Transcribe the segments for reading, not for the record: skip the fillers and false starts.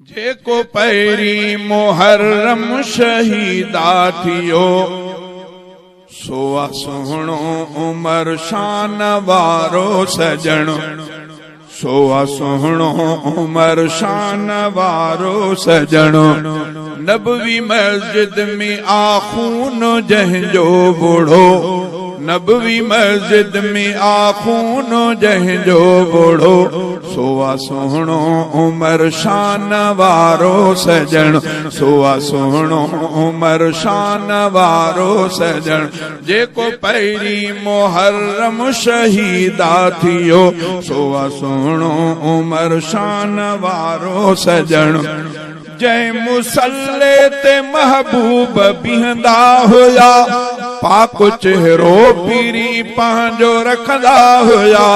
जेको पहिरी मुहर्रम शहीदा थियो, सोआ सुहिणो उमर शान वारो सजणो, सोआ सुहिणो उमर शान वारो सजणो। नबवी मस्जिद में आखून जंहिंजो बूढ़ो, नबवी मस्जिद में आखून जंहिंजो बूढ़ो, सोआ सुहिणो उमर शान वारो सजण, सोआ सुहिणो उमर शान वारो सजण। जेको पहिरी मुहर्रम शहीदा थियो, सोआ सुहिणो उमर शान वारो सजण। जै मुसल्ले ते महबूब बीहंदा हुया, पाक चेहरो पीरी पंहिंजो रखंदा हुया।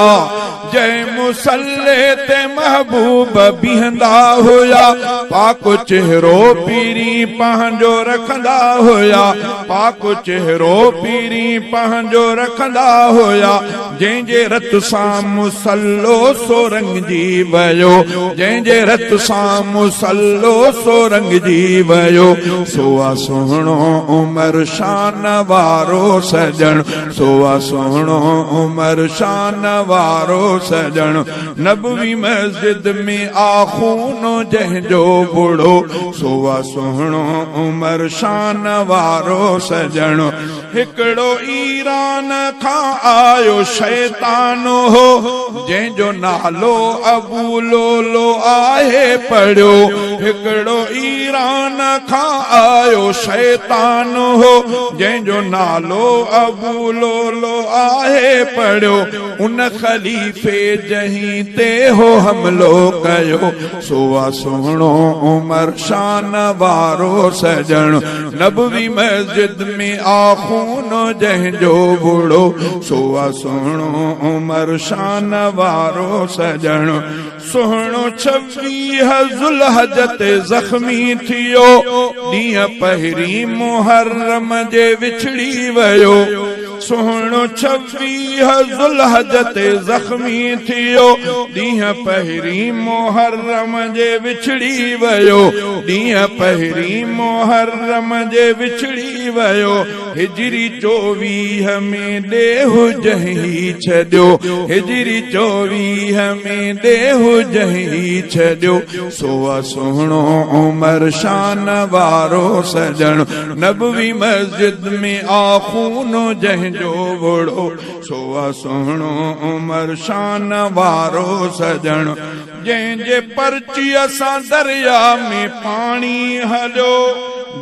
जै मुसल्ले ते महबूब बीहंदा हुया, पाक चेहरो पीरी पंहिंजो रखंदा हुया, पाक चेहरो पीरी पंहिंजो रखंदा हुया। जंहिंजे रत सां मुसल्लो सो रंगजी वियो, जंहिंजे रत सां मुसल्लो सो रंगजी वियो, सोआ सुहिणो उमर शान वारो सजण, सोआ सुहिणो उमर शान वारो सजण। नबवी मस्जिद में आखून जंहिंजो बूढ़ो, सोआ सुहिणो उमर शान वारो सजण। हिकिड़ो ईरान खां आयो शैतान हो, जंहिंजो नालो अबू लोलो आहे पढ़ियो। हिकिड़ो ईरान खां आयो शैतान हो, जंहिंजो नालो अबू लोलो आहे पढ़ियो। उन खलीफे जहीं ते हो हमलो कयो, सोआ सुहिणो उमर शान वारो सजण। नबवी मस्जिद में आखून जंहिंजो बूढ़ो, सोआ सुहिणो उमर शान वारो सजण। सुहिणो 26 ज़ुल्हज ते ज़ख्मी थियो, ॾींहं पहिरीं मुहर्रम जे विछड़ी वियो। सुहिणो 26 ज़ुल्हज ते ज़ख्मी थियो, ॾींहं पहिरीं मुहर्रम जे विछड़ी वियो, ॾींहं पहिरीं मुहर्रम जे विछड़ी वियो। हिजरी 24 में ॾेहु जहीं छॾियो, हिजरी 24 में ॾेहु जहीं छॾियो, सोआ सुहिणो उमर शान वारो सजण। नबवी मस्जिद में आखून जंहिंजो बूढ़ो, सोआ सुहिणो उमर शान वारो सजण। जंहिंजे पर्चीअ सां दरिया में पाणी हलियो,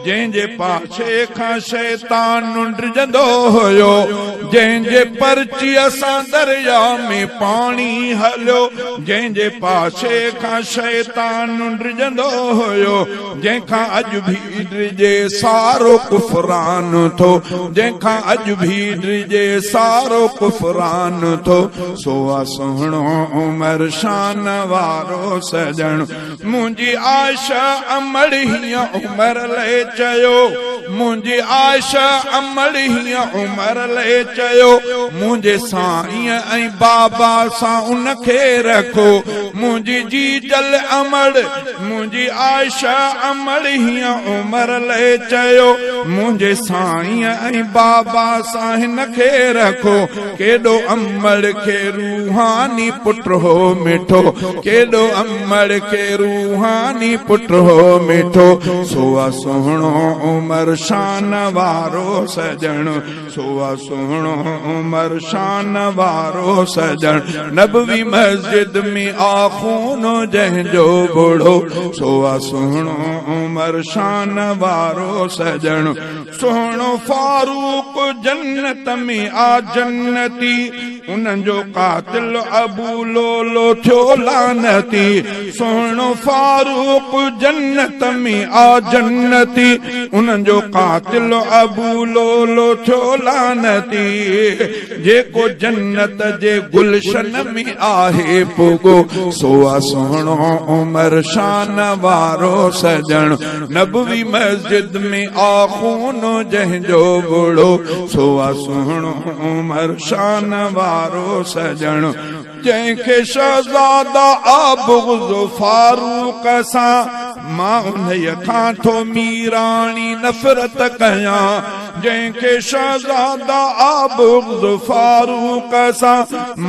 जंहिंजे पाछे खां शैतान डिॼंदो हुयो। जंहिंजे पर्चीअ सां दरिया में पाणी हलियो, जंहिंजे पाछे खां शैतान डिॼंदो हुयो। जंहिंखां अॼु भी डिॼे सारो कुफरान थो, जंहिंखां अॼु भी डिॼे सारो कुफरान थो, सोआ सुहिणो उमर शान वारो सजण। मुंहिंजी आशा अमड़ हीअं उमर ले चयो, मुंहिंजी आशा अमड़ हीअं उमर ले चयो। मुंहिंजे साईं ऐं बाबा सां उनखे रखो, मुंहिंजी जी जल अमड़, मुंहिंजी आशा अमड़ हीअं उमर ले चयो। मुंहिंजे साईं ऐं बाबा सां हिनखे रखो। केॾो अमड़ खे रूहानी पुट हो मिठो, केॾो अमड़ खे रूहानी पुट हो मिठो, सोआ सुहिणो उमर शान वारो सजण, सोआ सुहिणो उमर शान वारो सजण। नबवी मस्जिद में आखून जंहिंजो बूढ़ो, सोआ सुहिणो उमर शान वारो सजण। सुहिणो फारूक जन्नत में आ जन्नती, उन्हनि जो कातिल अबू लोलो थियो लानती। सुहिणो फारूक जन्नत में आ जन्नती, उन्हनि जो कातिल अबू लोलो थियो लानती। जेको जन्नत जे गुलशन में आहे पुगो, सोआ सुहिणो उमर शान वारो सजण। नबवी मस्जिद में आखून जंहिंजो बूढ़ो, सोआ सुहिणो उमर शान वारो सजण। जंहिंखे शहज़ादा आबुग़्ज़ फारूक सां मां उन्हीअ खां थो मीराणी नफ़रत कयां जंहिंखे शहज़ादा आबुग़्ज़ फारूक सां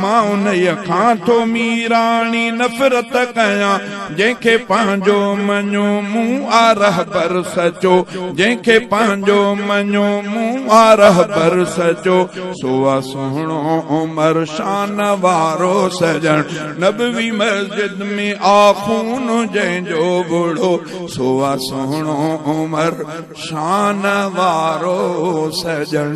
मां उन्हीअ खां थो मीराणी नफ़रत कयां जंहिंखे पंहिंजो मञो मूं आ रहबर सचो जंहिंखे पंहिंजो मञो मूं आ रहबर सचो सोआ सुहिणो उमर शान वारो सजण नबवी मस्जिद में आख़ून जंहिंजो बुढ़ो सोआ सुहिणो उमर शान वारो सजण।